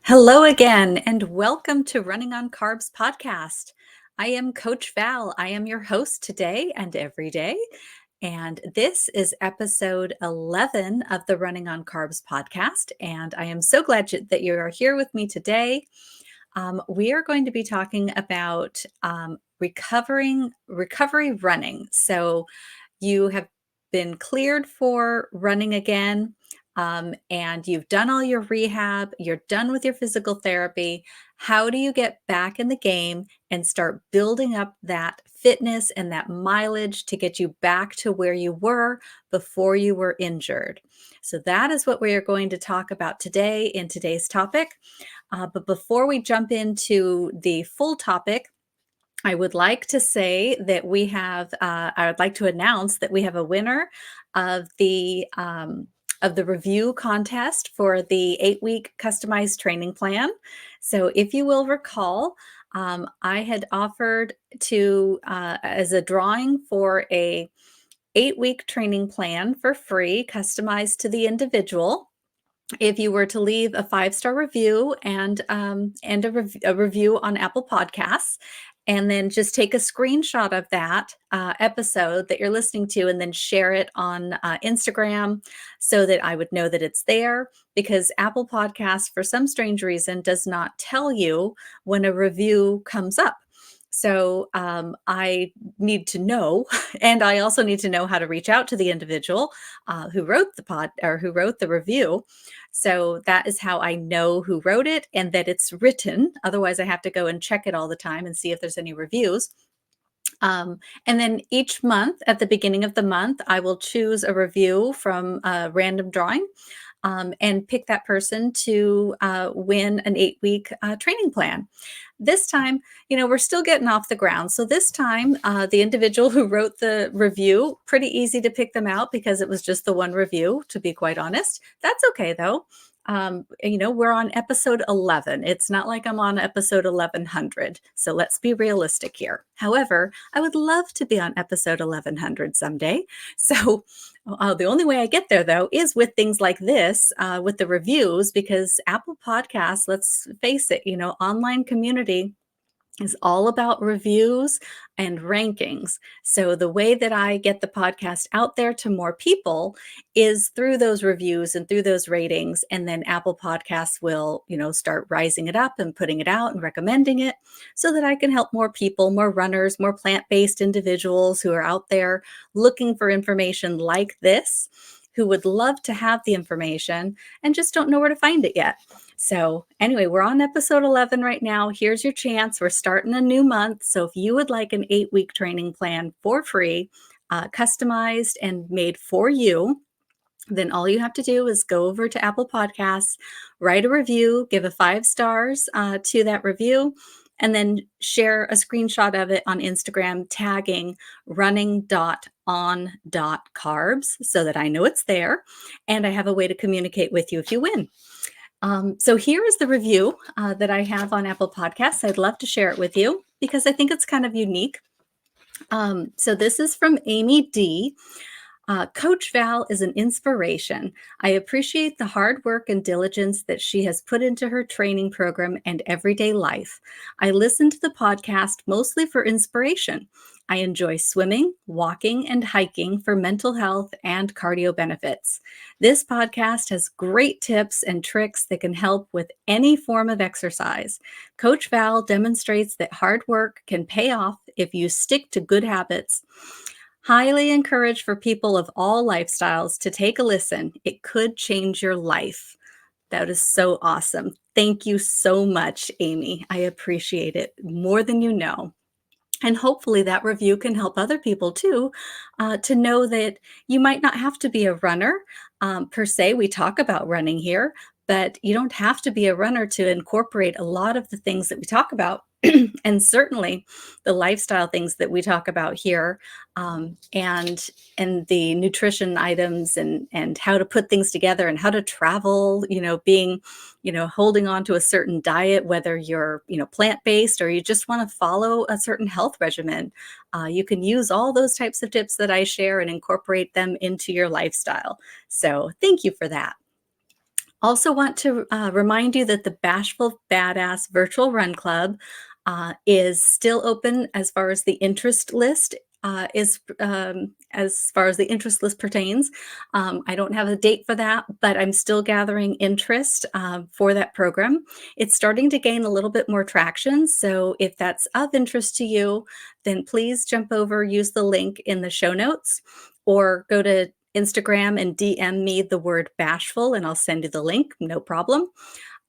Hello again, and welcome to Running on Carbs Podcast. I am Coach Val. I am your host today and every day. And this is episode 11 of the Running on Carbs podcast. And I am so glad that you are here with me today. We are going to be talking about recovery running. So you have been cleared for running again, and you've done all your rehab, you're done with your physical therapy. How do you get back in the game and start building up that fitness and that mileage to get you back to where you were before you were injured? So that is what we are going to talk about today in today's topic. But before we jump into the full topic, I would like to say that I would like to announce that we have a winner of the review contest for the 8-week customized training plan. So if you will recall, I had offered to, as a drawing for a 8-week training plan for free, customized to the individual. If you were to leave a 5-star review and a review on Apple Podcasts, and then just take a screenshot of that episode that you're listening to, and then share it on Instagram so that I would know that it's there. Because Apple Podcasts, for some strange reason, does not tell you when a review comes up. So I need to know, and I also need to know how to reach out to the individual who wrote the review. So that is how I know who wrote it and that it's written. Otherwise, I have to go and check it all the time and see if there's any reviews. And then each month, at the beginning of the month, I will choose a review from a random drawing and pick that person to win an 8-week training plan. This time, we're still getting off the ground. So this time, the individual who wrote the review, pretty easy to pick them out because it was just the one review, to be quite honest. That's okay, though. We're on episode 11. It's not like I'm on episode 1100. So let's be realistic here. However, I would love to be on episode 1100 someday. So the only way I get there, though, is with things like this, with the reviews, because Apple Podcasts, let's face it, online community is all about reviews and rankings. So the way that I get the podcast out there to more people is through those reviews and through those ratings. And then Apple Podcasts will, start rising it up and putting it out and recommending it so that I can help more people, more runners, more plant-based individuals who are out there looking for information like this, who would love to have the information and just don't know where to find it yet. So anyway, we're on episode 11 right now. Here's your chance. We're starting a new month. So if you would like an 8-week training plan for free, customized and made for you, then all you have to do is go over to Apple Podcasts, write a review, give a 5 stars to that review, and then share a screenshot of it on Instagram, tagging running.on.carbs so that I know it's there and I have a way to communicate with you if you win. So here is the review that I have on Apple Podcasts. I'd love to share it with you because I think it's kind of unique. So this is from Amy D. Coach Val is an inspiration. I appreciate the hard work and diligence that she has put into her training program and everyday life. I listen to the podcast mostly for inspiration. I enjoy swimming, walking, and hiking for mental health and cardio benefits. This podcast has great tips and tricks that can help with any form of exercise. Coach Val demonstrates that hard work can pay off if you stick to good habits. Highly encouraged for people of all lifestyles to take a listen. It could change your life. That is so awesome. Thank you so much, Amy. I appreciate it more than you know. And hopefully that review can help other people too, to know that you might not have to be a runner per se. We talk about running here, but you don't have to be a runner to incorporate a lot of the things that we talk about. And certainly the lifestyle things that we talk about here, and the nutrition items and how to put things together and how to travel, being, holding on to a certain diet, whether you're, plant-based or you just want to follow a certain health regimen. You can use all those types of tips that I share and incorporate them into your lifestyle. So thank you for that. Also want to remind you that the Bashful Badass Virtual Run Club is still open as far as the interest list is as far as the interest list pertains. I don't have a date for that, but I'm still gathering interest for that program. It's starting to gain a little bit more traction. So if that's of interest to you, then please jump over, use the link in the show notes, or go to Instagram and DM me the word bashful and I'll send you the link, no problem.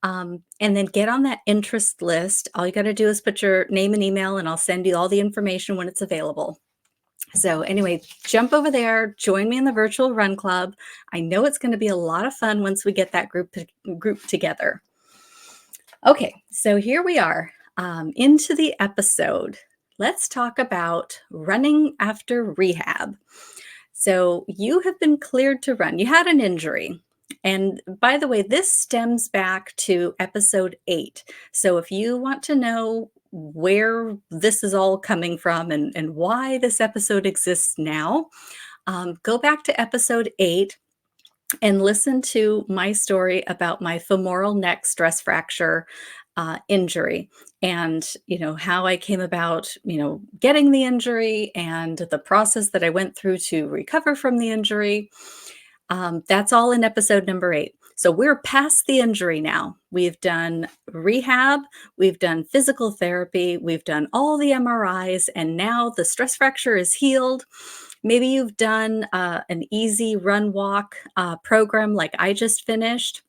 And then get on that interest list. All you got to do is put your name and email, and I'll send you all the information when it's available. So, anyway, jump over there, join me in the virtual run club. I know it's going to be a lot of fun once we get that group together. Okay, so here we are into the episode. Let's talk about running after rehab. So, you have been cleared to run. You had an injury. And by the way, this stems back to episode 8. So if you want to know where this is all coming from and why this episode exists now, go back to episode 8 and listen to my story about my femoral neck stress fracture injury, and how I came about getting the injury and the process that I went through to recover from the injury. That's all in episode number 8. So we're past the injury now. We've done rehab, we've done physical therapy, we've done all the MRIs, and now the stress fracture is healed. Maybe you've done an easy run walk program like I just finished,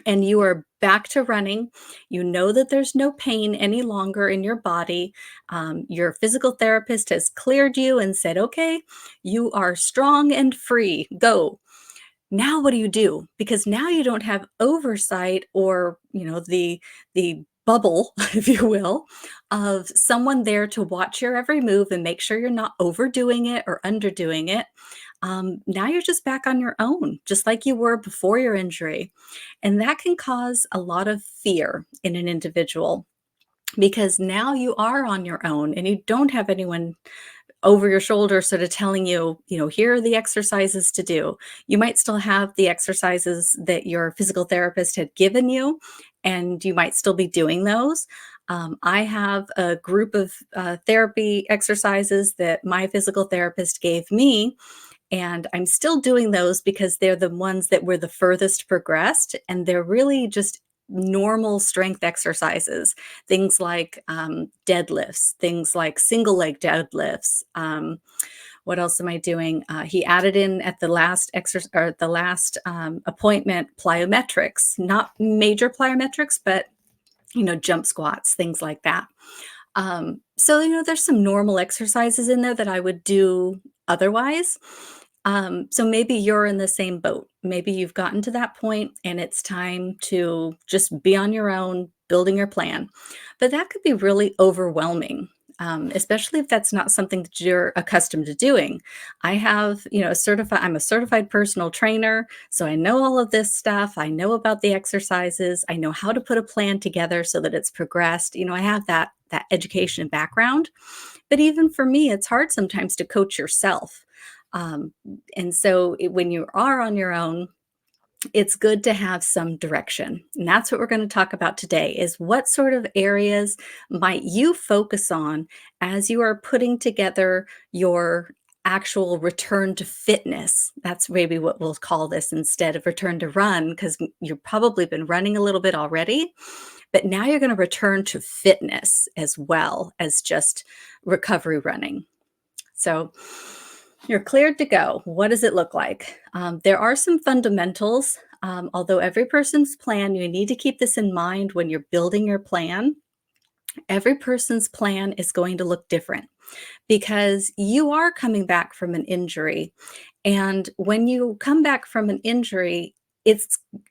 and you are back to running. You know that there's no pain any longer in your body. Your physical therapist has cleared you and said, okay, you are strong and free. Go. Now what do you do? Because now you don't have oversight or, the bubble, if you will, of someone there to watch your every move and make sure you're not overdoing it or underdoing it. Now you're just back on your own, just like you were before your injury. And that can cause a lot of fear in an individual because now you are on your own and you don't have anyone over your shoulder sort of telling you, here are the exercises to do. You might still have the exercises that your physical therapist had given you, and you might still be doing those. I have a group of therapy exercises that my physical therapist gave me, and I'm still doing those because they're the ones that were the furthest progressed, and they're really just normal strength exercises, things like deadlifts, things like single leg deadlifts. What else am I doing? He added in at the last exercise or the last appointment plyometrics, not major plyometrics, but jump squats, things like that. So there's some normal exercises in there that I would do otherwise. So maybe you're in the same boat. Maybe you've gotten to that point and it's time to just be on your own, building your plan. But that could be really overwhelming, especially if that's not something that you're accustomed to doing. I have, I'm a certified personal trainer, so I know all of this stuff. I know about the exercises. I know how to put a plan together so that it's progressed. I have that education and background. But even for me, it's hard sometimes to coach yourself. And so when you are on your own, it's good to have some direction. And that's what we're going to talk about today is what sort of areas might you focus on as you are putting together your actual return to fitness. That's maybe what we'll call this instead of return to run, because you've probably been running a little bit already, but now you're going to return to fitness as well as just recovery running. So you're cleared to go. What does it look like? There are some fundamentals. Although every person's plan, you need to keep this in mind when you're building your plan. Every person's plan is going to look different because you are coming back from an injury. And when you come back from an injury,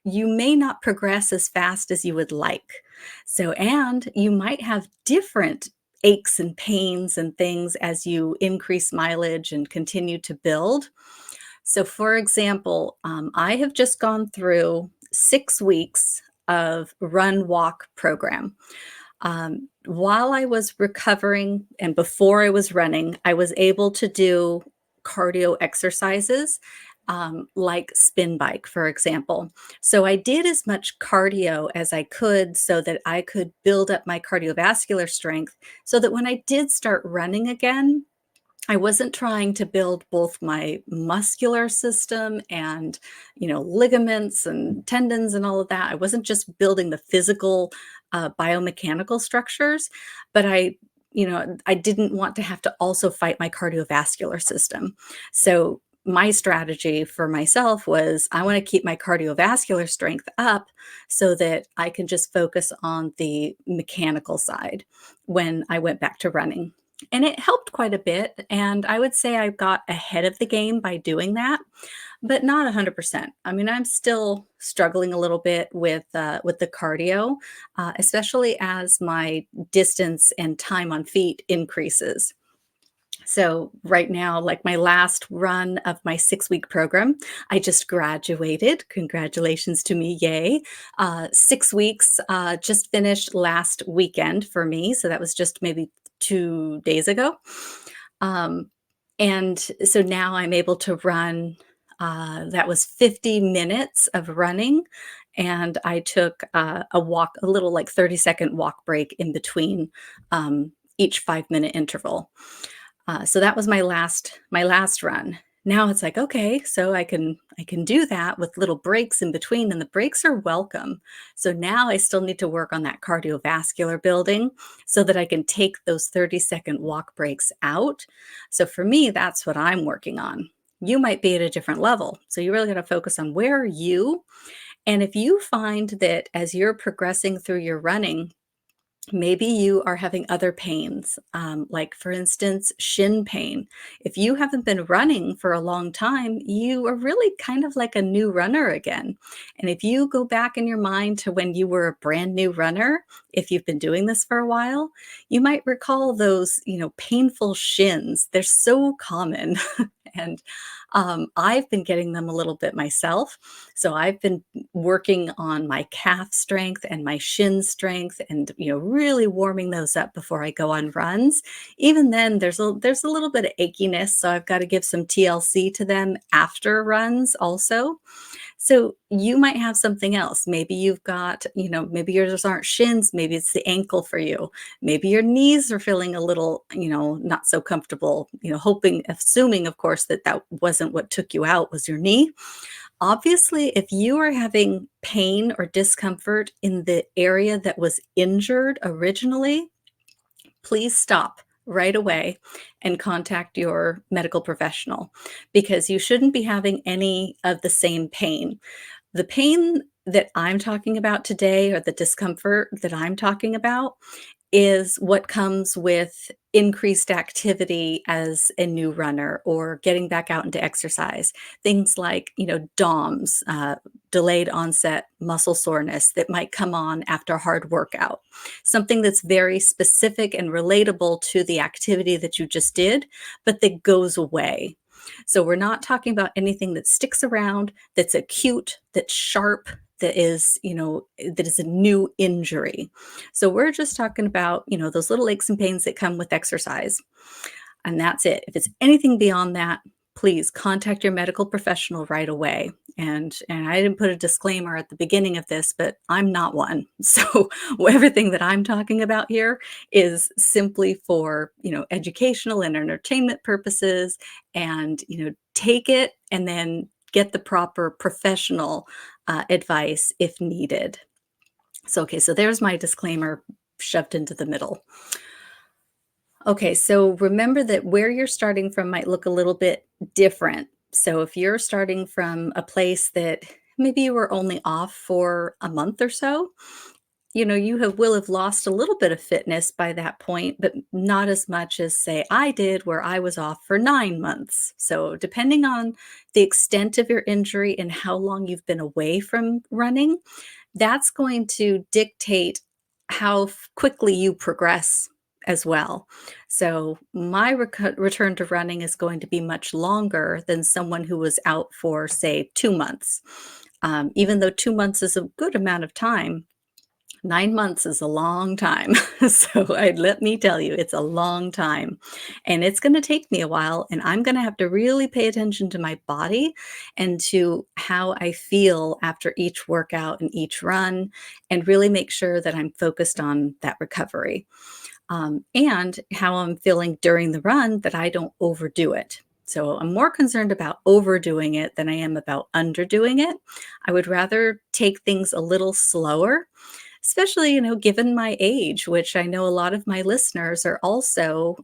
you may not progress as fast as you would like. So, and you might have different aches and pains and things as you increase mileage and continue to build. So, for example, I have just gone through 6 weeks of run walk program. While I was recovering and before I was running, I was able to do cardio exercises like spin bike, for example. So I did as much cardio as I could so that I could build up my cardiovascular strength so that when I did start running again, I wasn't trying to build both my muscular system and, ligaments and tendons and all of that. I wasn't just building the physical, biomechanical structures, but I didn't want to have to also fight my cardiovascular system. So my strategy for myself was I want to keep my cardiovascular strength up so that I can just focus on the mechanical side when I went back to running. And it helped quite a bit, and I would say I got ahead of the game by doing that, but not 100%. I mean, I'm still struggling a little bit with the cardio, especially as my distance and time on feet increases. So right now, like my last run of my 6-week program, I just graduated. Congratulations to me, yay. 6 weeks just finished last weekend for me. So that was just maybe 2 days ago. Um, and so now I'm able to run. That was 50 minutes of running. And I took a walk, a little like 30-second walk break in between each 5-minute interval. So that was my last run. Now it's like, okay, so I can do that with little breaks in between, and the breaks are welcome. So now I still need to work on that cardiovascular building so that I can take those 30-second walk breaks out. So for me, that's what I'm working on. You might be at a different level. So you really got to focus on where are you? And if you find that as you're progressing through your running, maybe you are having other pains, like for instance, shin pain. If you haven't been running for a long time, you are really kind of like a new runner again. And if you go back in your mind to when you were a brand new runner, if you've been doing this for a while, you might recall those, painful shins. They're so common. And I've been getting them a little bit myself. So I've been working on my calf strength and my shin strength and really warming those up before I go on runs. Even then there's a little bit of achiness, so I've got to give some TLC to them after runs also. So you might have something else. Maybe you've got, maybe yours aren't shins, maybe it's the ankle for you. Maybe your knees are feeling a little, not so comfortable, assuming of course that wasn't what took you out was your knee. Obviously, if you are having pain or discomfort in the area that was injured originally, please stop right away and contact your medical professional because you shouldn't be having any of the same pain. The pain that I'm talking about today, or the discomfort that I'm talking about, is what comes with increased activity as a new runner or getting back out into exercise. Things like, DOMS, delayed onset muscle soreness that might come on after a hard workout. Something that's very specific and relatable to the activity that you just did, but that goes away. So we're not talking about anything that sticks around, that's acute, that's sharp, that is a new injury. So we're just talking about, those little aches and pains that come with exercise. And that's it. If it's anything beyond that, please contact your medical professional right away. And I didn't put a disclaimer at the beginning of this, but I'm not one. So everything that I'm talking about here is simply for, educational and entertainment purposes. And, take it and then get the proper professional advice if needed. So, okay, so there's my disclaimer shoved into the middle. Okay, so remember that where you're starting from might look a little bit different. So if you're starting from a place that maybe you were only off for a month or so, will have lost a little bit of fitness by that point, but not as much as, say, I did, where I was off for 9 months. So, depending on the extent of your injury and how long you've been away from running, that's going to dictate how quickly you progress as well. So, my return to running is going to be much longer than someone who was out for, say, 2 months. Even though 2 months is a good amount of time, 9 months is a long time. Let me tell you, it's a long time. And it's going to take me a while. And I'm going to have to really pay attention to my body and to how I feel after each workout and each run, and really make sure that I'm focused on that recovery. And how I'm feeling during the run, that I don't overdo it. So I'm more concerned about overdoing it than I am about underdoing it. I would rather take things a little slower, especially, given my age, which I know a lot of my listeners are also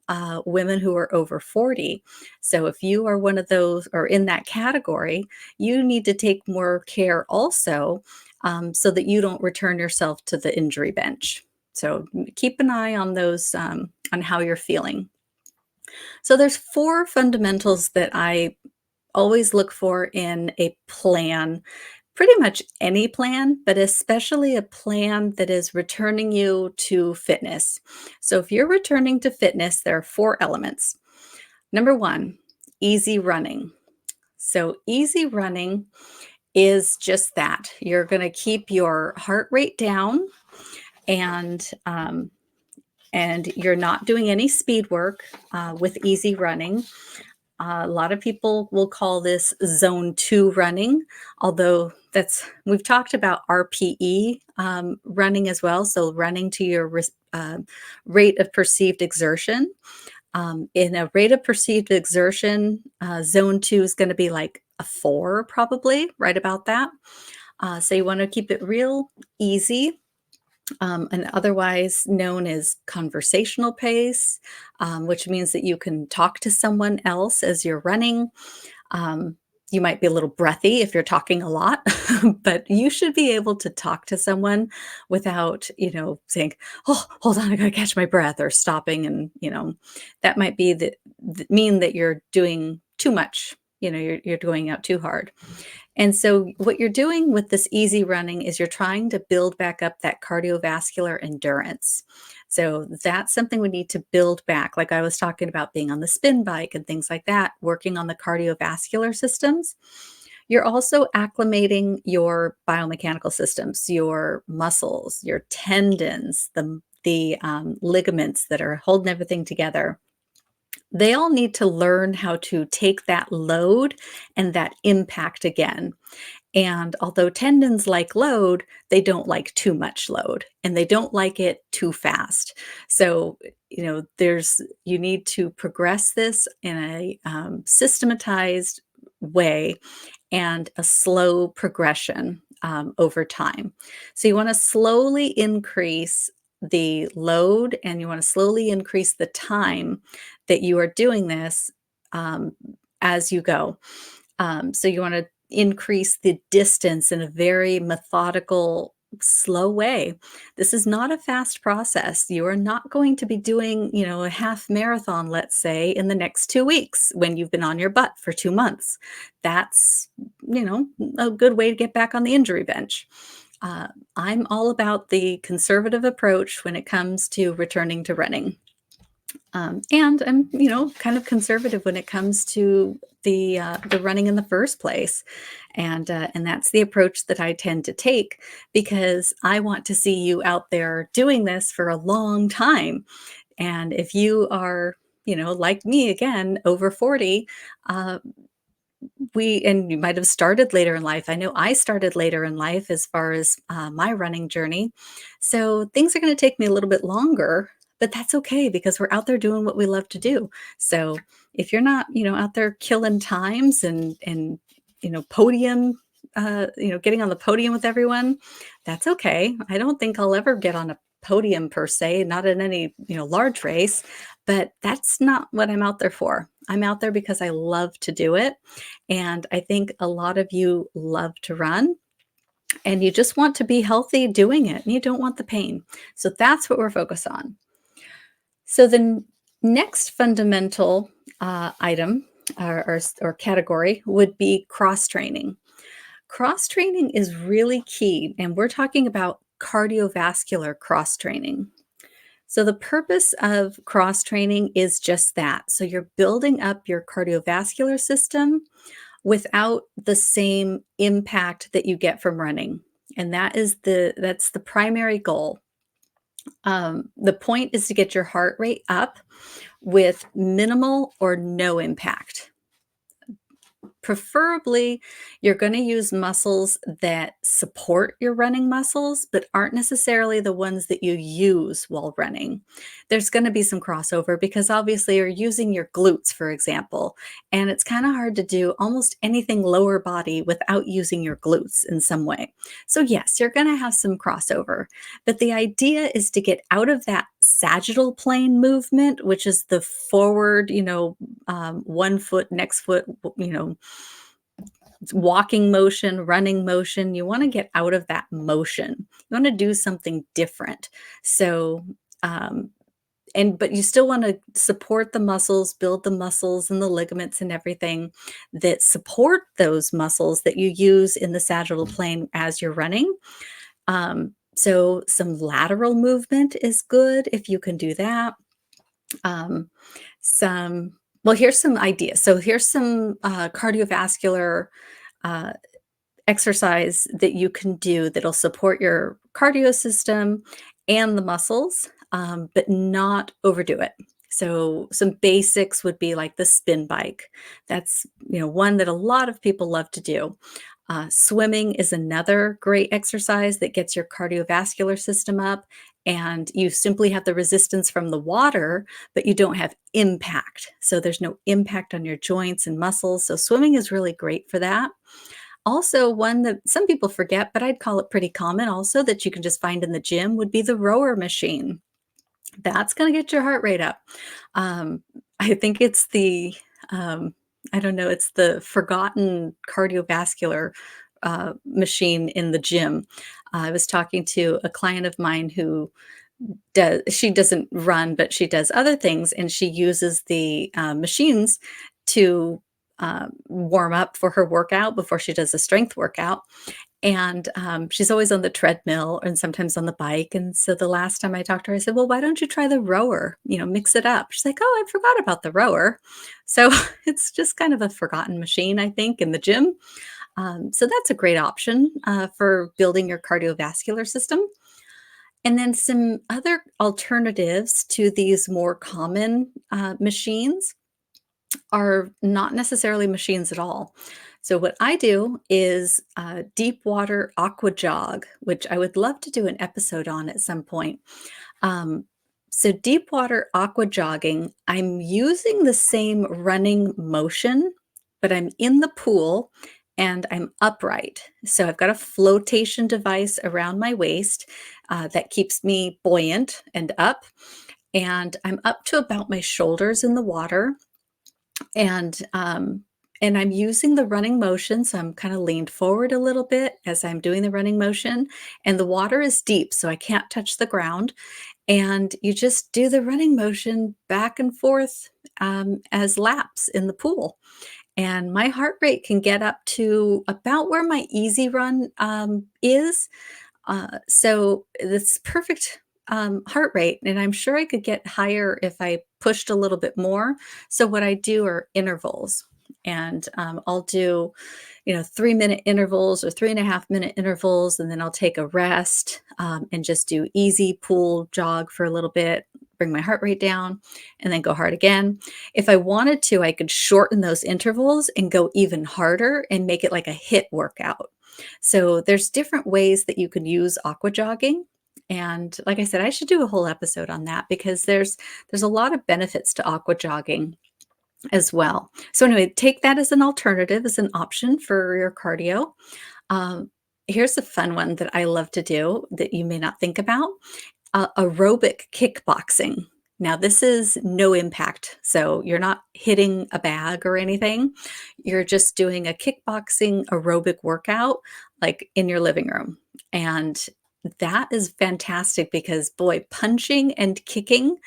women who are over 40. So if you are one of those or in that category, you need to take more care also, so that you don't return yourself to the injury bench. So keep an eye on those, on how you're feeling. So there's four fundamentals that I always look for in a plan, pretty much any plan, but especially a plan that is returning you to fitness. So if you're returning to fitness, there are four elements. Number one, easy running. So easy running is just that. You're going to keep your heart rate down, and you're not doing any speed work with easy running. A lot of people will call this zone 2 running, although we've talked about RPE running as well. So running to your rate of perceived exertion. In a rate of perceived exertion, zone 2 is going to be like a 4, probably right about that. So you want to keep it real easy. And otherwise known as conversational pace, which means that you can talk to someone else as you're running. You might be a little breathy if you're talking a lot, but you should be able to talk to someone without, saying, "Oh, hold on, I gotta catch my breath," or stopping. And, that might be mean that you're doing too much. You're going out too hard. And so what you're doing with this easy running is you're trying to build back up that cardiovascular endurance. So that's something we need to build back. Like I was talking about being on the spin bike and things like that, working on the cardiovascular systems. You're also acclimating your biomechanical systems, your muscles, your tendons, the ligaments that are holding everything together. They all need to learn how to take that load and that impact again. And although tendons like load, they don't like too much load, and they don't like it too fast. So, you need to progress this in a systematized way and a slow progression over time. So you want to slowly increase the load, and you want to slowly increase the time that you are doing this um, as you go. So you want to increase the distance in a very methodical, slow way. This is not a fast process. You are not going to be doing, a half marathon, let's say, in the next 2 weeks when you've been on your butt for 2 months. That's, a good way to get back on the injury bench. I'm all about the conservative approach when it comes to returning to running. And I'm, kind of conservative when it comes to the running in the first place, and that's the approach that I tend to take, because I want to see you out there doing this for a long time. And if you are, like me again, over 40, uh, and you might have started later in life. I know I started later in life as far as my running journey. So things are going to take me a little bit longer, but that's okay, because we're out there doing what we love to do. So if you're not, out there killing times and podium, getting on the podium with everyone, that's okay. I don't think I'll ever get on a podium per se, not in any, large race, but that's not what I'm out there for. I'm out there because I love to do it. And I think a lot of you love to run, and you just want to be healthy doing it, and you don't want the pain. So that's what we're focused on. So the next fundamental item or category would be cross training. Cross training is really key, and we're talking about cardiovascular cross training. So the purpose of cross training is just that. So you're building up your cardiovascular system without the same impact that you get from running. and that's the primary goal. The point is to get your heart rate up with minimal or no impact. Preferably, you're going to use muscles that support your running muscles, but aren't necessarily the ones that you use while running. There's going to be some crossover because obviously you're using your glutes, for example, and it's kind of hard to do almost anything lower body without using your glutes in some way. So, yes, you're going to have some crossover, but the idea is to get out of that sagittal plane movement, which is the forward, one foot, next foot, walking motion, running motion. You want to get out of that motion. You want to do something different. So, but you still want to support the muscles, build the muscles and the ligaments and everything that support those muscles that you use in the sagittal plane as you're running. So some lateral movement is good if you can do that. Um, some well, here's some ideas. So here's some cardiovascular uh, exercise that you can do that'll support your cardio system and the muscles, but not overdo it. So some basics would be like the spin bike. That's one that a lot of people love to do. Swimming is another great exercise that gets your cardiovascular system up, and you simply have the resistance from the water, but you don't have impact. So there's no impact on your joints and muscles. So swimming is really great for that. Also, one that some people forget, but I'd call it pretty common also that you can just find in the gym would be the rower machine. That's gonna get your heart rate up. I think it's I don't know, it's the forgotten cardiovascular machine in the gym. I was talking to a client of mine who she doesn't run, but she does other things, and she uses the machines to warm up for her workout before she does a strength workout. And she's always on the treadmill and sometimes on the bike. And so the last time I talked to her, I said, "Well, why don't you try the rower? Mix it up." She's like, "Oh, I forgot about the rower." So it's just kind of a forgotten machine, I think, in the gym. So that's a great option for building your cardiovascular system. And then some other alternatives to these more common machines are not necessarily machines at all. So what I do is deep water aqua jog, which I would love to do an episode on at some point. Um, so deep water aqua jogging, I'm using the same running motion, but I'm in the pool and I'm upright. So I've got a flotation device around my waist that keeps me buoyant and up. And I'm up to about my shoulders in the water, and I'm using the running motion, so I'm kind of leaned forward a little bit as I'm doing the running motion, and the water is deep, so I can't touch the ground. And you just do the running motion back and forth as laps in the pool. And my heart rate can get up to about where my easy run is. So that's perfect heart rate. And I'm sure I could get higher if I pushed a little bit more. So what I do are intervals. And I'll do, 3-minute intervals or 3.5-minute intervals. And then I'll take a rest and just do easy pool jog for a little bit, bring my heart rate down, and then go hard again. If I wanted to, I could shorten those intervals and go even harder and make it like a HIIT workout. So there's different ways that you can use aqua jogging. And like I said, I should do a whole episode on that because there's a lot of benefits to aqua jogging as well. So anyway, take that as an alternative, as an option for your cardio. Um, Here's a fun one that I love to do that you may not think about: aerobic kickboxing. Now, this is no impact. So you're not hitting a bag or anything. You're just doing a kickboxing aerobic workout like in your living room. And that is fantastic because, boy, punching and kicking,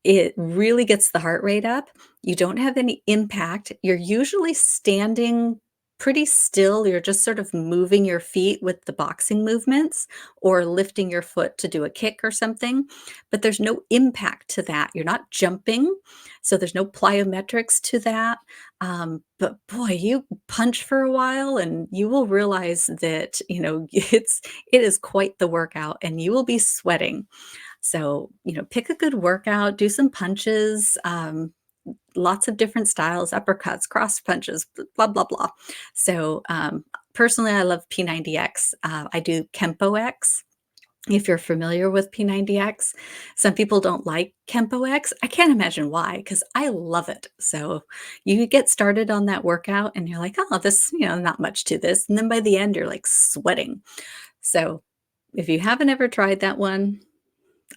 it really gets the heart rate up. You don't have any impact. You're usually standing pretty still. You're just sort of moving your feet with the boxing movements or lifting your foot to do a kick or something, but there's no impact to that. You're not jumping, so there's no plyometrics to that. But boy, you punch for a while and you will realize that, it is quite the workout and you will be sweating. So, pick a good workout, do some punches, lots of different styles, uppercuts, cross punches, blah, blah, blah. So, personally, I love P90X. I do Kempo X. If you're familiar with P90X, some people don't like Kempo X. I can't imagine why, because I love it. So you get started on that workout and you're like, oh, this, not much to this. And then by the end, you're like sweating. So if you haven't ever tried that one,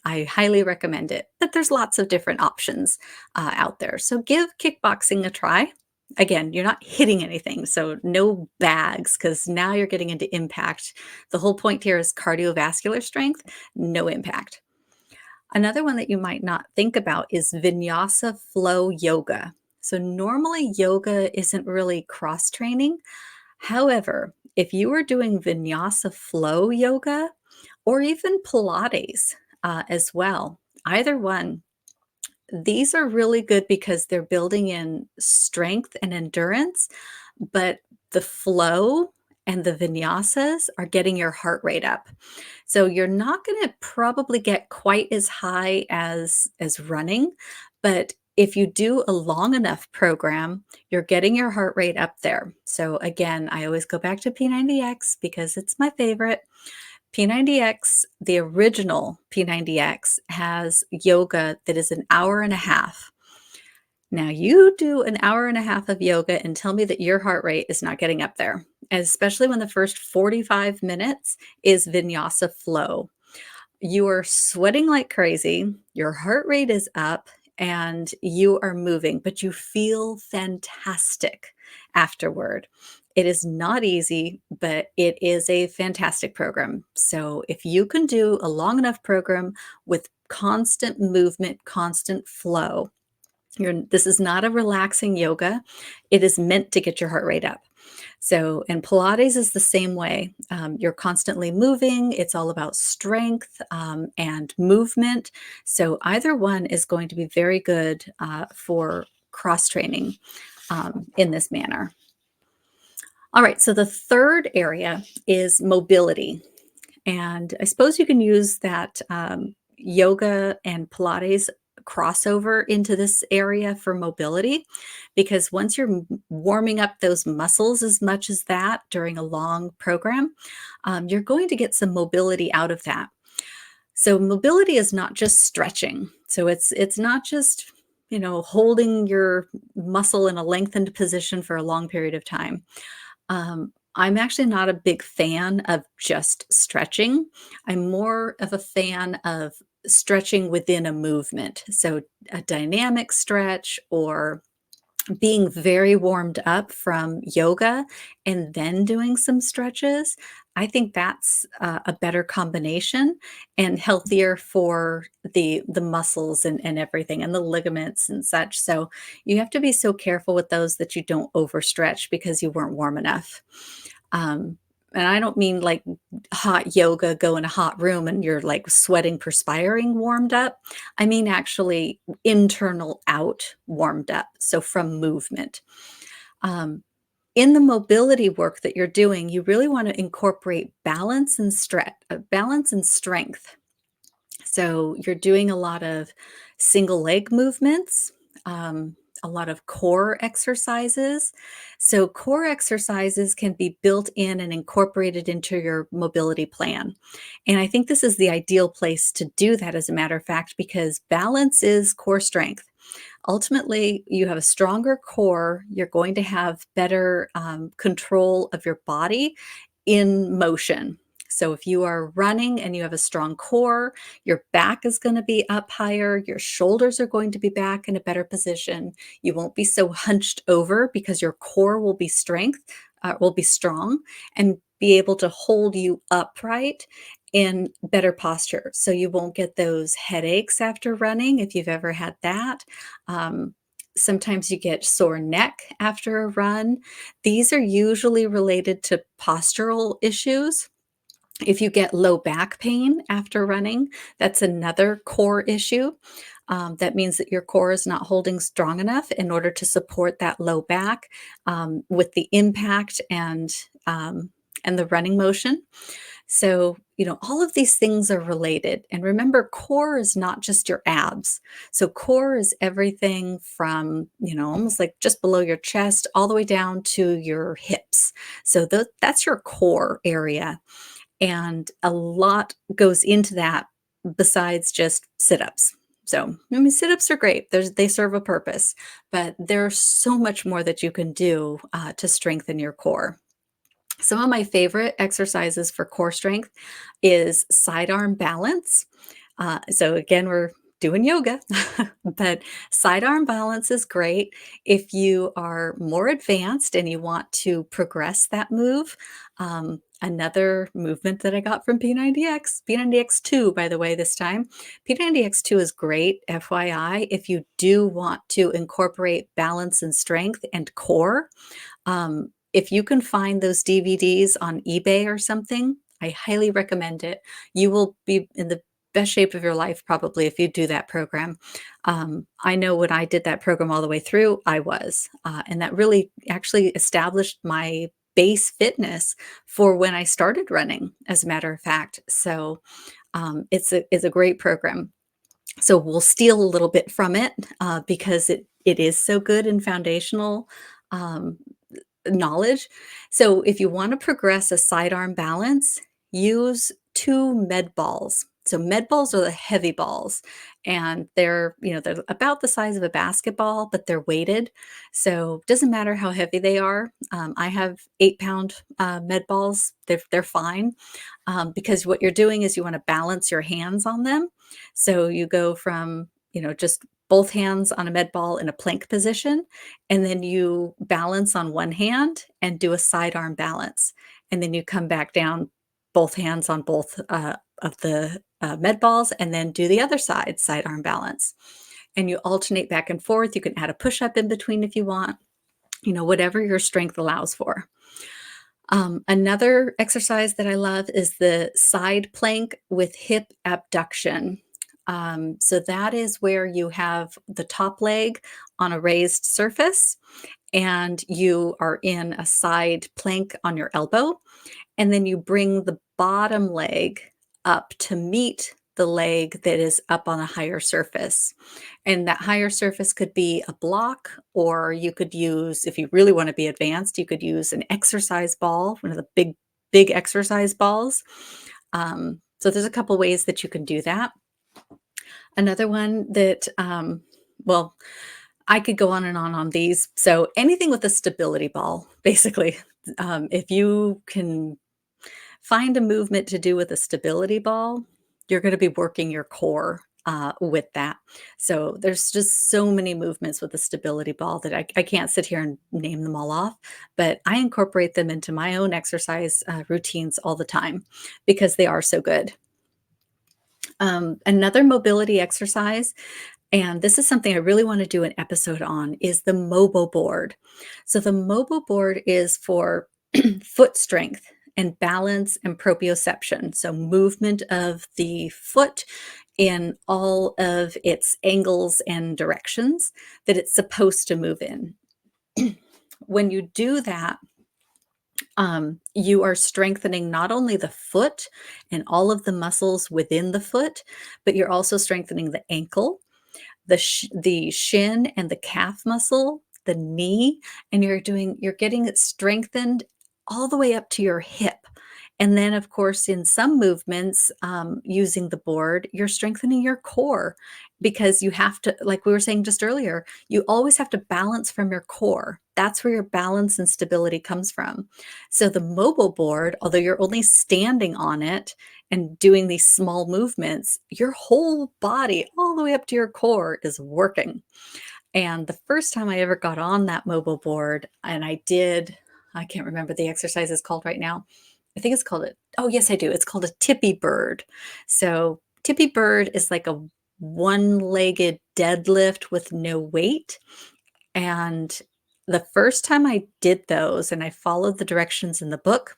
I highly recommend it, but there's lots of different options out there. So give kickboxing a try. Again, you're not hitting anything, so no bags because now you're getting into impact. The whole point here is cardiovascular strength, no impact. Another one that you might not think about is vinyasa flow yoga. So normally yoga isn't really cross training. However, if you are doing vinyasa flow yoga or even Pilates as well, either one, these are really good because they're building in strength and endurance, but the flow and the vinyasas are getting your heart rate up. So you're not going to probably get quite as high as running, but if you do a long enough program, you're getting your heart rate up there. So again, I always go back to P90X because it's my favorite. P90X, the original P90X, has yoga that is an hour and a half. Now, you do an hour and a half of yoga and tell me that your heart rate is not getting up there, especially when the first 45 minutes is vinyasa flow. You are sweating like crazy, your heart rate is up, and you are moving, but you feel fantastic afterward. It is not easy, but it is a fantastic program. So if you can do a long enough program with constant movement, constant flow, this is not a relaxing yoga. It is meant to get your heart rate up. So, and Pilates is the same way. You're constantly moving. It's all about strength and movement. So either one is going to be very good for cross training in this manner. All right, so the third area is mobility. And I suppose you can use that yoga and Pilates crossover into this area for mobility, because once you're warming up those muscles as much as that during a long program, you're going to get some mobility out of that. So mobility is not just stretching. So it's not just holding your muscle in a lengthened position for a long period of time. I'm actually not a big fan of just stretching. I'm more of a fan of stretching within a movement. So a dynamic stretch or being very warmed up from yoga and then doing some stretches. I think that's a better combination and healthier for the muscles and everything and the ligaments and such. So you have to be so careful with those that you don't overstretch because you weren't warm enough. And I don't mean like hot yoga, go in a hot room and you're like sweating, perspiring, warmed up. I mean actually internal out warmed up. So from movement. In the mobility work that you're doing, you really want to incorporate balance and strength. So you're doing a lot of single leg movements, a lot of core exercises. So core exercises can be built in and incorporated into your mobility plan. And I think this is the ideal place to do that, as a matter of fact, because balance is core strength. Ultimately, you have a stronger core, you're going to have better control of your body in motion. So if you are running and you have a strong core, your back is going to be up higher, your shoulders are going to be back in a better position. You won't be so hunched over because your core will be will be strong and be able to hold you upright in better posture. So you won't get those headaches after running if you've ever had that. Um, Sometimes you get sore neck after a run. These are usually related to postural issues. If you get low back pain after running, that's another core issue. That means that your core is not holding strong enough in order to support that low back with the impact and the running motion. So, all of these things are related. And remember, core is not just your abs. So, core is everything from, almost like just below your chest all the way down to your hips. So, that's your core area. And a lot goes into that besides just sit ups. So, sit ups are great. They serve a purpose, but there's so much more that you can do to strengthen your core. Some of my favorite exercises for core strength is sidearm balance. So again, we're doing yoga, but sidearm balance is great if you are more advanced and you want to progress that move. Another movement that I got from P90X, P90X2, by the way, this time. P90X2 is great, FYI, if you do want to incorporate balance and strength and core. If you can find those DVDs on eBay or something, I highly recommend it. You will be in the best shape of your life probably if you do that program. I know when I did that program all the way through, I was, and that really actually established my base fitness for when I started running, as a matter of fact. So it's a great program. So we'll steal a little bit from it because it is so good in foundational um, knowledge. So if you want to progress a sidearm balance, use 2 med balls. So med balls are the heavy balls, and they're about the size of a basketball, but they're weighted. So it doesn't matter how heavy they are. I have 8-pound med balls. They're fine because what you're doing is you want to balance your hands on them. So you go from just both hands on a med ball in a plank position, and then you balance on one hand and do a sidearm balance. And then you come back down, both hands on both of the med balls, and then do the other side, sidearm balance. And you alternate back and forth. You can add a push up in between if you want, whatever your strength allows for. Another exercise that I love is the side plank with hip abduction. So that is where you have the top leg on a raised surface and you are in a side plank on your elbow. And then you bring the bottom leg up to meet the leg that is up on a higher surface. And that higher surface could be a block, or you could use, if you really want to be advanced, you could use an exercise ball, one of the big exercise balls. So there's a couple ways that you can do that. Another one that, well, I could go on and on these. So anything with a stability ball, basically, if you can find a movement to do with a stability ball, you're going to be working your core with that. So there's just so many movements with the stability ball that I can't sit here and name them all off, but I incorporate them into my own exercise routines all the time because they are so good. Another mobility exercise, and this is something I really want to do an episode on, is the Mobo board. So the Mobo board is for foot strength and balance and proprioception. So movement of the foot in all of its angles and directions that it's supposed to move in. When you do that, you are strengthening not only the foot and all of the muscles within the foot, but you're also strengthening the ankle, the shin and the calf muscle, the knee, and you're getting it strengthened all the way up to your hip. And then, of course, in some movements, using the board, you're strengthening your core because you have to, like we were saying just earlier, you always have to balance from your core. That's where your balance and stability comes from. So the mobile board, although you're only standing on it and doing these small movements, your whole body, all the way up to your core, is working. And the first time I ever got on that mobile board, and I can't remember the exercise is called right now. I think it's called oh, yes, I do. It's called a tippy bird. So tippy bird is like a one-legged deadlift with no weight. And the first time I did those and I followed the directions in the book,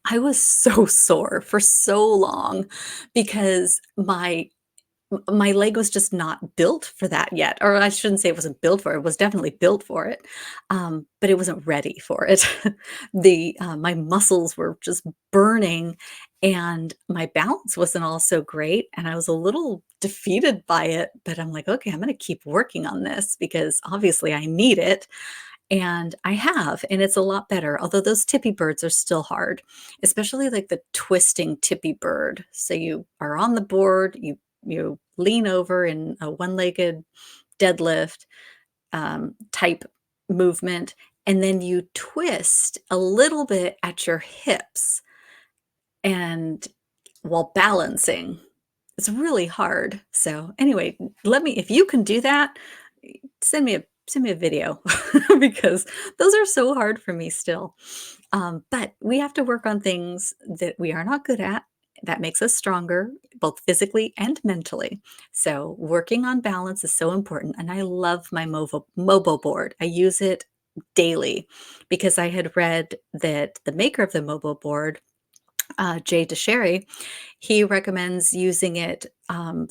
I was so sore for so long because my leg was just not built for that yet, or I shouldn't say it wasn't built for it, it was definitely built for it, but it wasn't ready for it. My muscles were just burning, and my balance wasn't also great, and I was a little defeated by it, but I'm like, "Okay, I'm gonna keep working on this because obviously I need it," and I have, and it's a lot better, although those tippy birds are still hard, especially like the twisting tippy bird. So you are on the board, you lean over in a one-legged deadlift type movement, and then you twist a little bit at your hips and while balancing. It's really hard. So anyway, let me if you can do that, send me a video because those are so hard for me still. But we have to work on things that we are not good at. That makes us stronger, both physically and mentally. So working on balance is so important. And I love my Mobo board. I use it daily because I had read that the maker of the Mobo board, Jay DeSherry, he recommends using it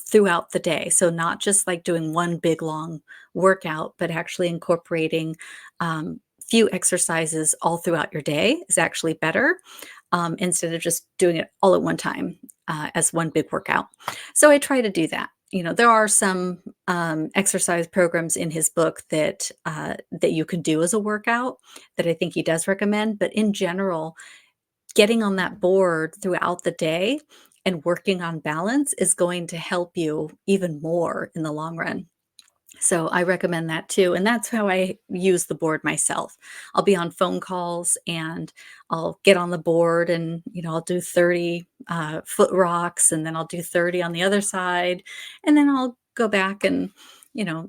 throughout the day. So, not just like doing one big long workout, but actually incorporating few exercises all throughout your day is actually better instead of just doing it all at one time as one big workout. So, I try to do that. There are some exercise programs in his book that you can do as a workout that I think he does recommend. But in general, getting on that board throughout the day and working on balance is going to help you even more in the long run. So I recommend that too. And that's how I use the board myself. I'll be on phone calls and I'll get on the board and, I'll do 30 foot rocks and then I'll do 30 on the other side. And then I'll go back and,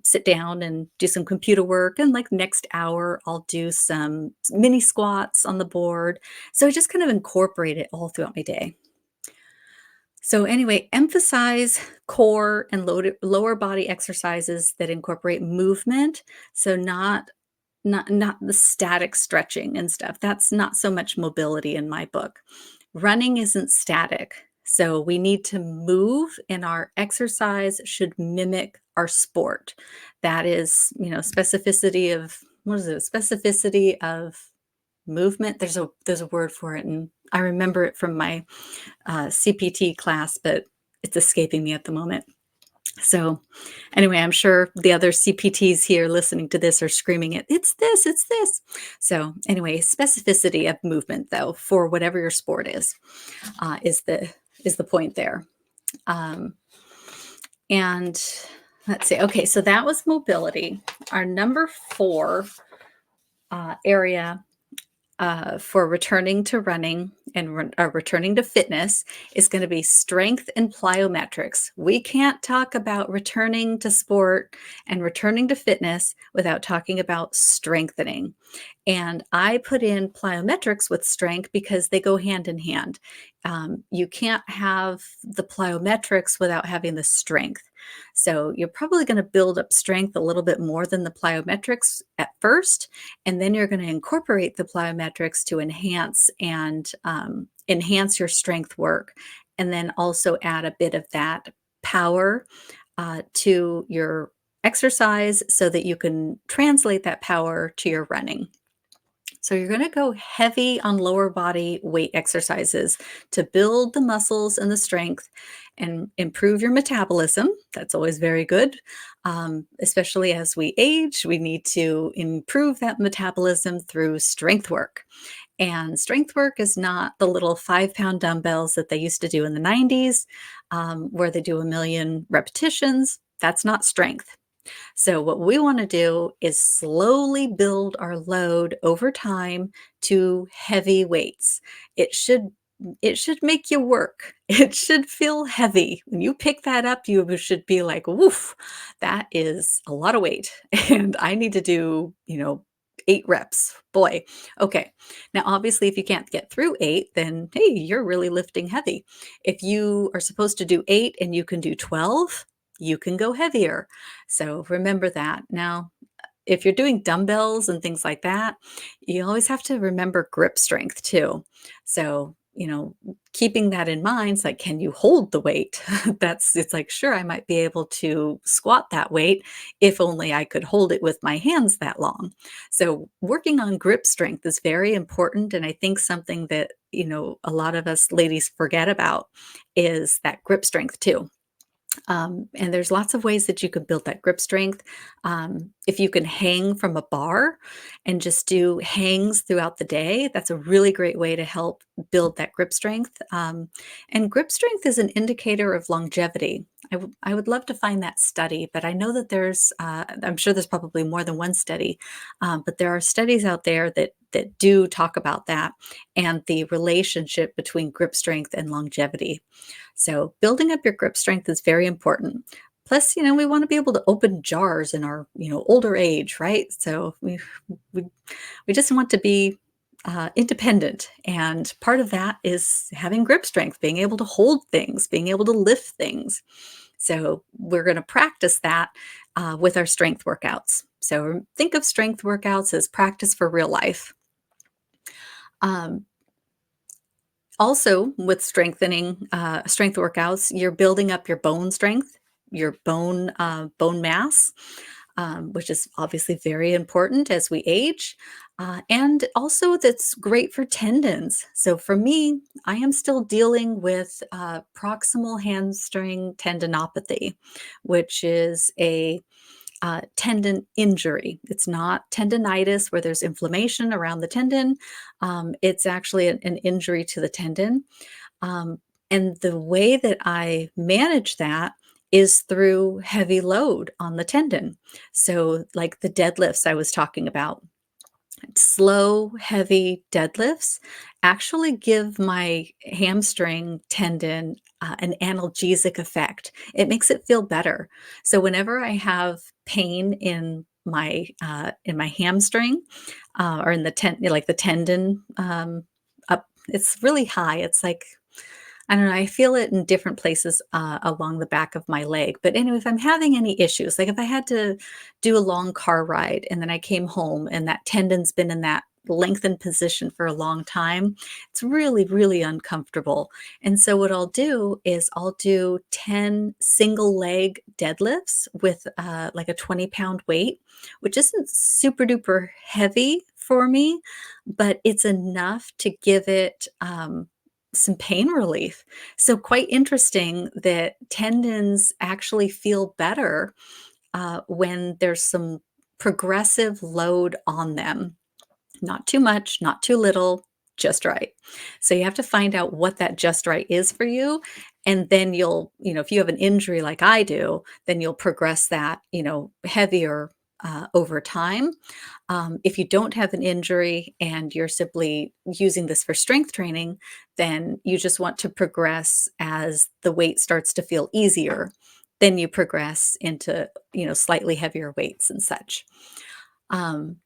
sit down and do some computer work. And like next hour, I'll do some mini squats on the board. So I just kind of incorporate it all throughout my day. So anyway, emphasize core and lower body exercises that incorporate movement. So not the static stretching and stuff. That's not so much mobility in my book. Running isn't static. So we need to move and our exercise should mimic our sport. That is, specificity of what is it? Specificity of movement. There's a word for it and I remember it from my CPT class, but it's escaping me at the moment. So, anyway, I'm sure the other CPTs here listening to this are screaming it. It's this, it's this. So, anyway, specificity of movement, though, for whatever your sport is the point there. Um, and let's see. Okay, so that was mobility. Our number 4 area for returning to running and returning to fitness is going to be strength and plyometrics. We can't talk about returning to sport and returning to fitness without talking about strengthening. And I put in plyometrics with strength because they go hand in hand. You can't have the plyometrics without having the strength. So you're probably going to build up strength a little bit more than the plyometrics at first, and then you're going to incorporate the plyometrics to enhance your strength work, and then also add a bit of that power to your exercise so that you can translate that power to your running. So you're going to go heavy on lower body weight exercises to build the muscles and the strength and improve your metabolism. That's always very good. Especially as we age, we need to improve that metabolism through strength work. And strength work is not the little 5-pound dumbbells that they used to do in the 90s, where they do a million repetitions. That's not strength. So what we want to do is slowly build our load over time to heavy weights. It should it should make you work. It should feel heavy. When you pick that up, you should be like, "Woof, that is a lot of weight." And I need to do, 8 reps. Boy. Okay. Now obviously if you can't get through 8, then hey, you're really lifting heavy. If you are supposed to do 8 and you can do 12, you can go heavier. So remember that. Now, if you're doing dumbbells and things like that, you always have to remember grip strength too. So, keeping that in mind, it's like, can you hold the weight? It's like, sure, I might be able to squat that weight if only I could hold it with my hands that long. So, working on grip strength is very important. And I think something that, a lot of us ladies forget about is that grip strength too. And there's lots of ways that you can build that grip strength. If you can hang from a bar and just do hangs throughout the day, that's a really great way to help build that grip strength. And grip strength is an indicator of longevity. I would love to find that study, but I know that I'm sure there's probably more than one study, but there are studies out there that do talk about that and the relationship between grip strength and longevity. So building up your grip strength is very important. Plus, we want to be able to open jars in our, older age, right? So we, we just want to be independent. And part of that is having grip strength, being able to hold things, being able to lift things. So we're going to practice that with our strength workouts. So think of strength workouts as practice for real life. Um, Also, with strength workouts, you're building up your bone strength, your bone mass, which is obviously very important as we age. And also, that's great for tendons. So, for me, I am still dealing with proximal hamstring tendinopathy, which is a tendon injury. It's not tendonitis where there's inflammation around the tendon. It's actually an injury to the tendon. Um, and the way that I manage that is through heavy load on the tendon. So, like the deadlifts I was talking about, slow, heavy deadlifts actually give my hamstring tendon an analgesic effect. It makes it feel better. So whenever I have pain in my hamstring or in like the tendon up, it's really high. It's like I don't know, I feel it in different places, along the back of my leg, but anyway, if I'm having any issues, like if I had to do a long car ride and then I came home and that tendon's been in that lengthened position for a long time, it's really, really uncomfortable, and so what I'll do is I'll do 10 single leg deadlifts with, like a 20-pound weight, which isn't super duper heavy for me, but it's enough to give it, some pain relief. So quite interesting that tendons actually feel better when there's some progressive load on them. Not too much, not too little, just right. So you have to find out what that just right is for you. And then if you have an injury like I do, then you'll progress that, heavier over time. If you don't have an injury and you're simply using this for strength training, then you just want to progress as the weight starts to feel easier. Then you progress into, slightly heavier weights and such. Um,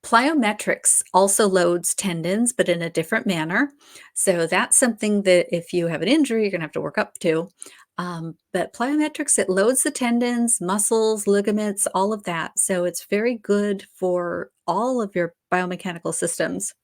Plyometrics also loads tendons, but in a different manner. So that's something that if you have an injury, you're going to have to work up to. But plyometrics, it loads the tendons, muscles, ligaments, all of that. So it's very good for all of your biomechanical systems.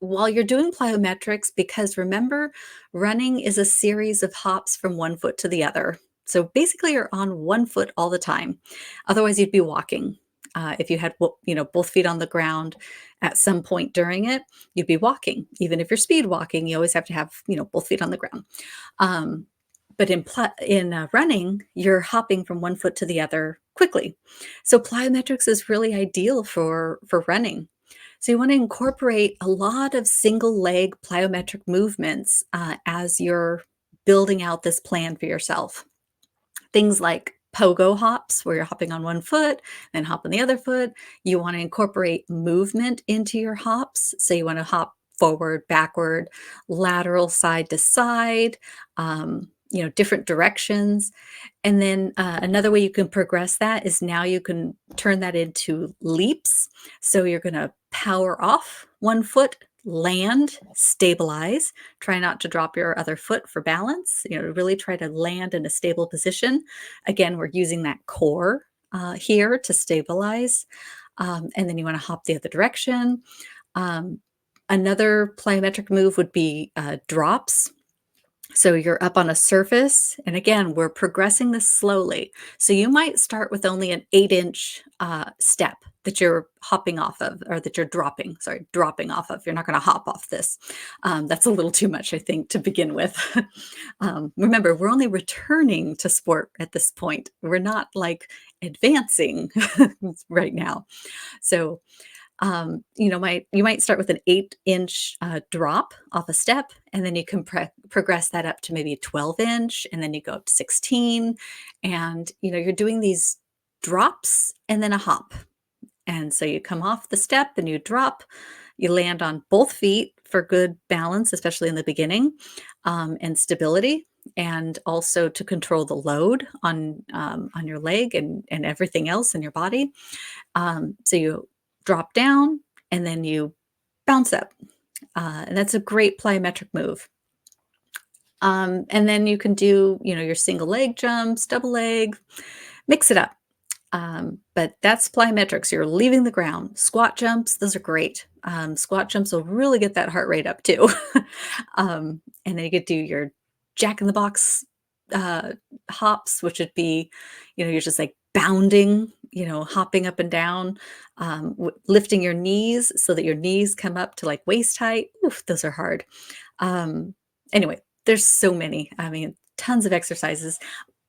While you're doing plyometrics, because remember, running is a series of hops from one foot to the other. So basically, you're on one foot all the time. Otherwise, you'd be walking. If you had, both feet on the ground at some point during it, you'd be walking. Even if you're speed walking, you always have to have, both feet on the ground. Um, but in running, you're hopping from one foot to the other quickly. So plyometrics is really ideal for running. So you want to incorporate a lot of single leg plyometric movements as you're building out this plan for yourself. Things like pogo hops, where you're hopping on one foot, then hop on the other foot. You want to incorporate movement into your hops. So you want to hop forward, backward, lateral, side to side, different directions. And then another way you can progress that is now you can turn that into leaps. So you're going to power off one foot, land, stabilize, try not to drop your other foot for balance, really try to land in a stable position. Again, we're using that core here to stabilize. And then you want to hop the other direction. Um, Another plyometric move would be drops. So you're up on a surface, and again, we're progressing this slowly. So you might start with only an 8-inch step that you're hopping off of, or that you're dropping off of. You're not going to hop off this. That's a little too much, I think, to begin with. Remember, we're only returning to sport at this point. We're not like advancing right now. So you might start with an 8-inch drop off a step, and then you can progress that up to maybe a 12-inch, and then you go up to 16. And, you're doing these drops and then a hop. And so you come off the step and you drop, you land on both feet for good balance, especially in the beginning, and stability. And also to control the load on your leg and everything else in your body. So you drop down and then you bounce up. And that's a great plyometric move. And then you can do, your single leg jumps, double leg, mix it up. But that's plyometrics. You're leaving the ground. Squat jumps, those are great. Squat jumps will really get that heart rate up too. And then you could do your jack in the box hops, which would be, you're just like bounding, hopping up and down, lifting your knees so that your knees come up to like waist height. Oof, those are hard. Anyway, there's so many. I mean, tons of exercises.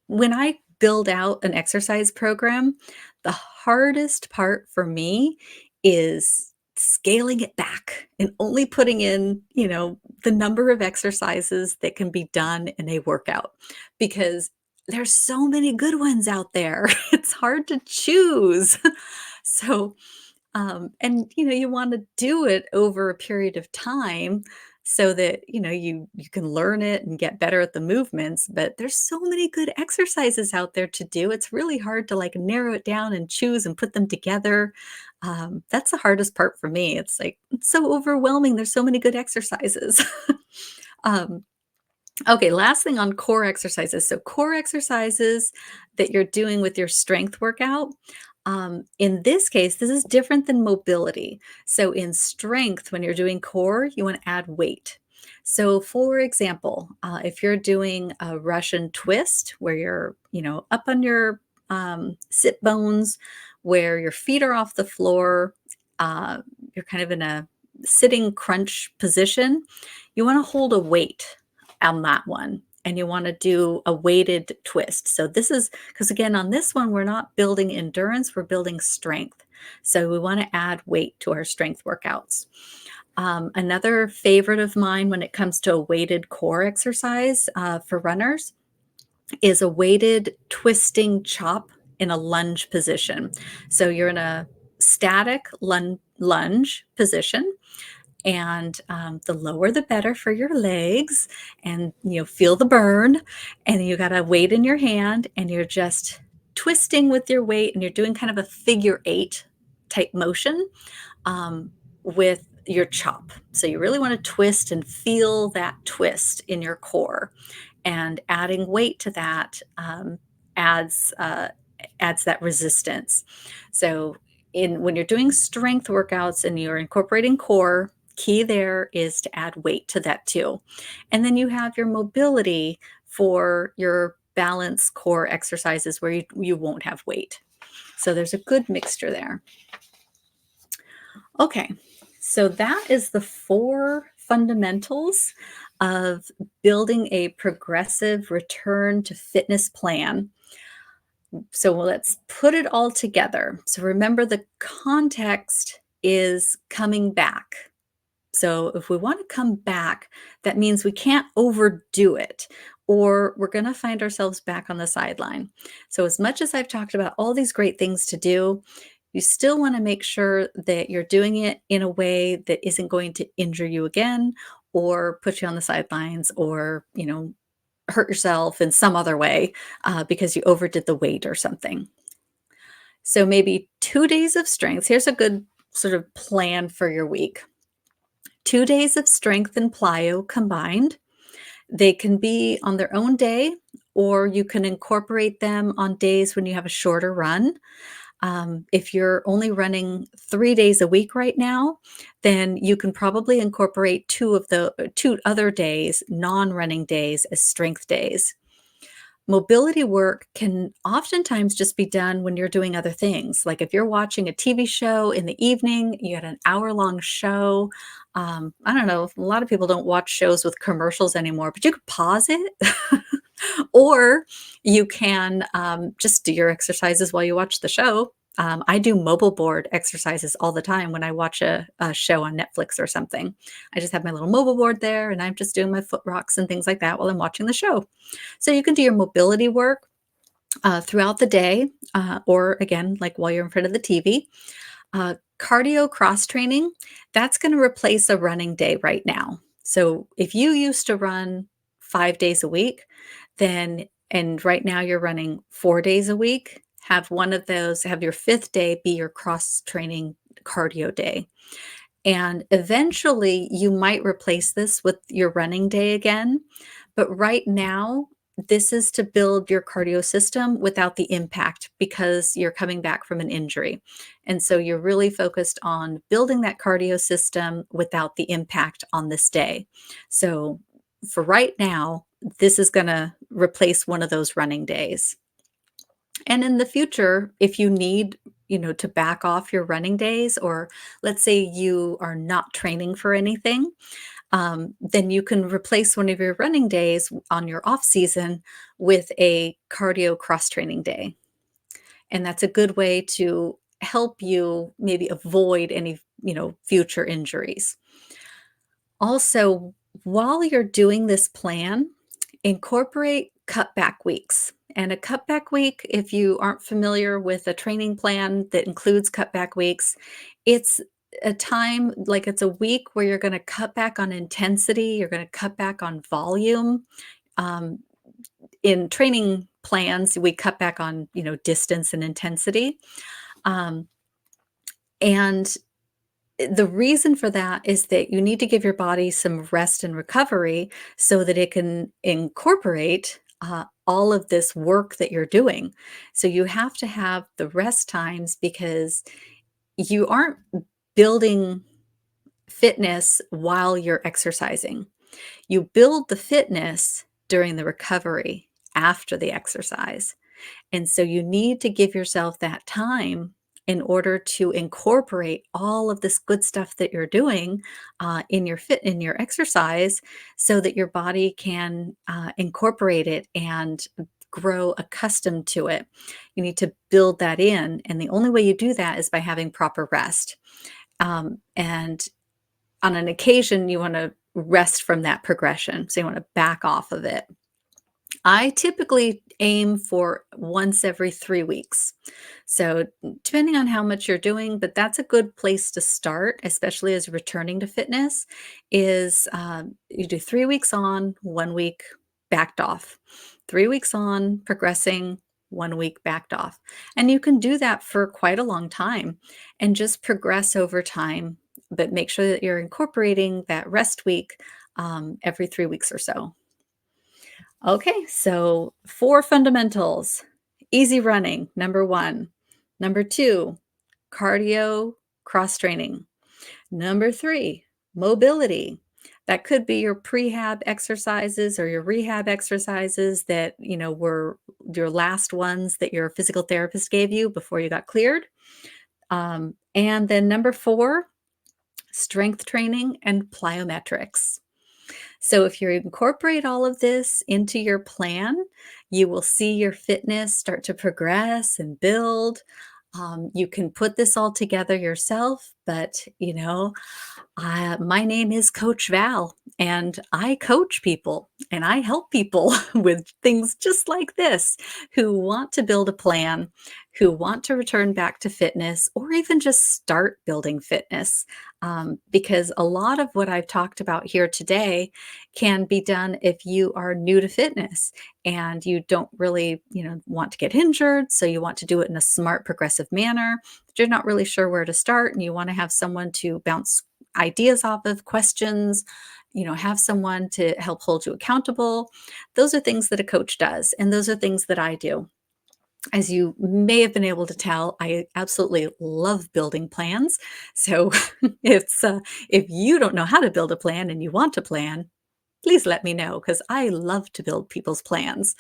When I build out an exercise program, the hardest part for me is scaling it back and only putting in, the number of exercises that can be done in a workout, because there's so many good ones out there. It's hard to choose. So, and you want to do it over a period of time so that you can learn it and get better at the movements. But there's so many good exercises out there to do. It's really hard to like narrow it down and choose and put them together. That's the hardest part for me. It's like it's so overwhelming. There's so many good exercises. um, Okay, last thing on core exercises. So core exercises that you're doing with your strength workout. In this case, this is different than mobility. So in strength, when you're doing core, you want to add weight. So for example, if you're doing a Russian twist where you're, up on your sit bones, where your feet are off the floor, you're kind of in a sitting crunch position, you want to hold a weight on that one. And you want to do a weighted twist. So this is because, again, on this one, we're not building endurance, we're building strength. So we want to add weight to our strength workouts. Another favorite of mine when it comes to a weighted core exercise for runners is a weighted twisting chop in a lunge position. So you're in a static lunge position. And the lower the better for your legs, and feel the burn, and you got a weight in your hand and you're just twisting with your weight, and you're doing kind of a figure 8 type motion with your chop. So you really want to twist and feel that twist in your core, and adding weight to that adds that resistance. So when you're doing strength workouts and you're incorporating core, key there is to add weight to that too. And then you have your mobility for your balance core exercises where you won't have weight. So there's a good mixture there. Okay, so that is the 4 fundamentals of building a progressive return to fitness plan. So let's put it all together. So remember, the context is coming back. So if we want to come back, that means we can't overdo it, or we're going to find ourselves back on the sideline. So as much as I've talked about all these great things to do, you still want to make sure that you're doing it in a way that isn't going to injure you again, or put you on the sidelines, or, hurt yourself in some other way because you overdid the weight or something. So maybe 2 days of strength. Here's a good sort of plan for your week. 2 days of strength and plyo combined. They can be on their own day, or you can incorporate them on days when you have a shorter run. If you're only running 3 days a week right now, then you can probably incorporate two other days, non-running days, as strength days. Mobility work can oftentimes just be done when you're doing other things. Like if you're watching a TV show in the evening, you had an hour-long show. I don't know, a lot of people don't watch shows with commercials anymore, but you could pause it. Or you can just do your exercises while you watch the show. I do mobile board exercises all the time when I watch a show on Netflix or something. I just have my little mobile board there and I'm just doing my foot rocks and things like that while I'm watching the show. So you can do your mobility work throughout the day, or again, like while you're in front of the TV. Cardio cross training, that's going to replace a running day right now. So if you used to run 5 days a week, then, and right now you're running 4 days a week, have one of those, have your fifth day be your cross training cardio day. And eventually you might replace this with your running day again. But right now, this is to build your cardio system without the impact because you're coming back from an injury. And so you're really focused on building that cardio system without the impact on this day. So for right now, this is going to replace one of those running days. And in the future, if you need, to back off your running days, or let's say you are not training for anything, then you can replace one of your running days on your off season with a cardio cross training day. And that's a good way to help you maybe avoid any, future injuries. Also, while you're doing this plan, incorporate cutback weeks. And a cutback week, if you aren't familiar with a training plan that includes cutback weeks, it's a time, like it's a week where you're going to cut back on intensity, you're going to cut back on volume. Um, in training plans, we cut back on, distance and intensity. Um, and the reason for that is that you need to give your body some rest and recovery so that it can incorporate all of this work that you're doing. So you have to have the rest times because you aren't building fitness while you're exercising. You build the fitness during the recovery after the exercise. And so you need to give yourself that time in order to incorporate all of this good stuff that you're doing in your exercise, so that your body can incorporate it and grow accustomed to it. You need to build that in, and the only way you do that is by having proper rest. And on an occasion, you want to rest from that progression, so you want to back off of it. I typically aim for once every 3 weeks. So, depending on how much you're doing, but that's a good place to start, especially as returning to fitness, is you do 3 weeks on, 1 week backed off. 3 weeks on, progressing, 1 week backed off. And you can do that for quite a long time and just progress over time, but make sure that you're incorporating that rest week every 3 weeks or so. Okay, so 4 fundamentals. Easy running, number 1. Number 2, cardio cross training. Number 3, mobility. That could be your prehab exercises or your rehab exercises that, were your last ones that your physical therapist gave you before you got cleared. And then number 4, strength training and plyometrics. So if you incorporate all of this into your plan, you will see your fitness start to progress and build. You can put this all together yourself, but my name is Coach Val, and I coach people and I help people with things just like this, who want to build a plan, who want to return back to fitness, or even just start building fitness. Because a lot of what I've talked about here today can be done if you are new to fitness and you don't really, want to get injured. So you want to do it in a smart, progressive manner, but you're not really sure where to start, and you want to have someone to bounce ideas off of, questions, have someone to help hold you accountable. Those are things that a coach does, and those are things that I do. As you may have been able to tell, I absolutely love building plans. So if you don't know how to build a plan and you want to plan, please let me know because I love to build people's plans.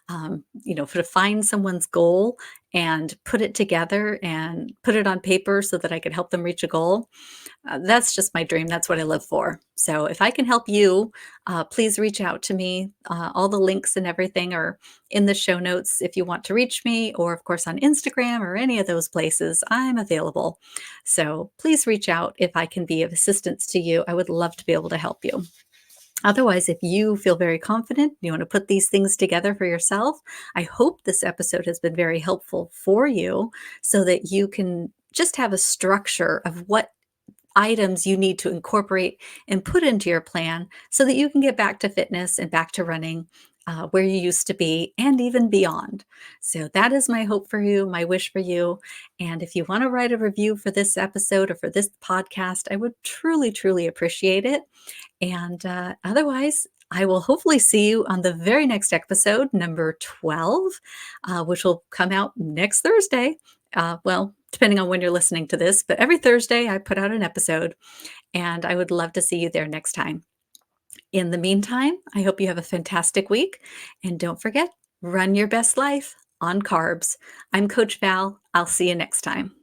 To find someone's goal and put it together and put it on paper so that I could help them reach a goal. That's just my dream. That's what I live for. So if I can help you, please reach out to me. All the links and everything are in the show notes if you want to reach me, or of course on Instagram or any of those places, I'm available. So please reach out if I can be of assistance to you. I would love to be able to help you. Otherwise, if you feel very confident, you want to put these things together for yourself, I hope this episode has been very helpful for you so that you can just have a structure of what items you need to incorporate and put into your plan so that you can get back to fitness and back to running where you used to be and even beyond. So, that is my hope for you, my wish for you. And if you want to write a review for this episode or for this podcast, I would truly, truly appreciate it. And otherwise, I will hopefully see you on the very next episode, number 12, which will come out next Thursday. Well, depending on when you're listening to this, but every Thursday I put out an episode, and I would love to see you there next time. In the meantime, I hope you have a fantastic week. And don't forget, run your best life on carbs. I'm Coach Val. I'll see you next time.